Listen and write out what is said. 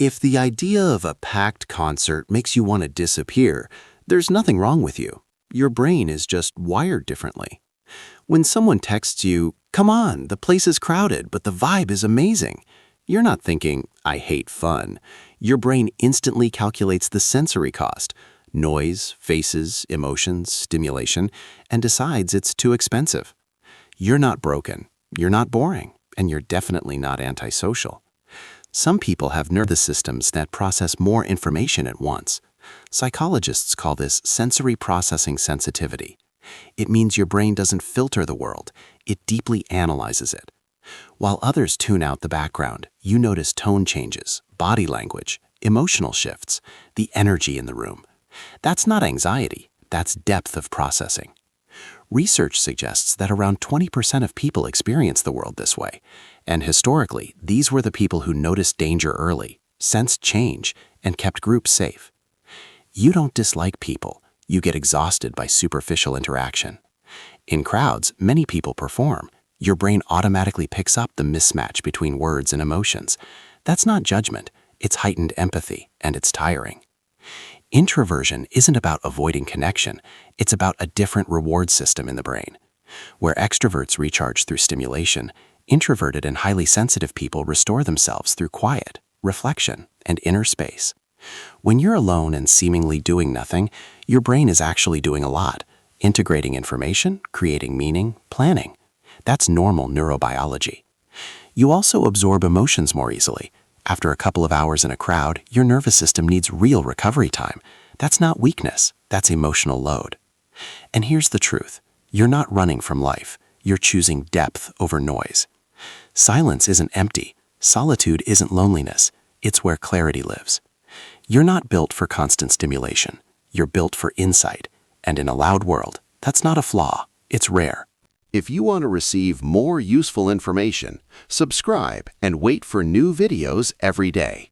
If the idea of a packed concert makes you want to disappear, there's nothing wrong with you. Your brain is just wired differently. When someone texts you, "Come on, the place is crowded, but the vibe is amazing," you're not thinking, "I hate fun." Your brain instantly calculates the sensory cost, noise, faces, emotions, stimulation, and decides it's too expensive. You're not broken, you're not boring, and you're definitely not antisocial. Some people have nervous systems that process more information at once. Psychologists call this sensory processing sensitivity. It means your brain doesn't filter the world, it deeply analyzes it. While others tune out the background, you notice tone changes, body language, emotional shifts, the energy in the room. That's not anxiety, that's depth of processing. Research suggests that around 20% of people experience the world this way, and historically, these were the people who noticed danger early, sensed change, and kept groups safe. You don't dislike people, you get exhausted by superficial interaction. In crowds, many people perform. Your brain automatically picks up the mismatch between words and emotions. That's not judgment, it's heightened empathy, and it's tiring. Introversion isn't about avoiding connection, it's about a different reward system in the brain. Where extroverts recharge through stimulation, introverted and highly sensitive people restore themselves through quiet, reflection, and inner space. When you're alone and seemingly doing nothing, your brain is actually doing a lot, integrating information, creating meaning, planning. That's normal neurobiology. You also absorb emotions more easily. After a couple of hours in a crowd, your nervous system needs real recovery time. That's not weakness, that's emotional load. And here's the truth. You're not running from life. You're choosing depth over noise. Silence isn't empty. Solitude isn't loneliness. It's where clarity lives. You're not built for constant stimulation. You're built for insight. And in a loud world, that's not a flaw. It's rare. If you want to receive more useful information, subscribe and wait for new videos every day.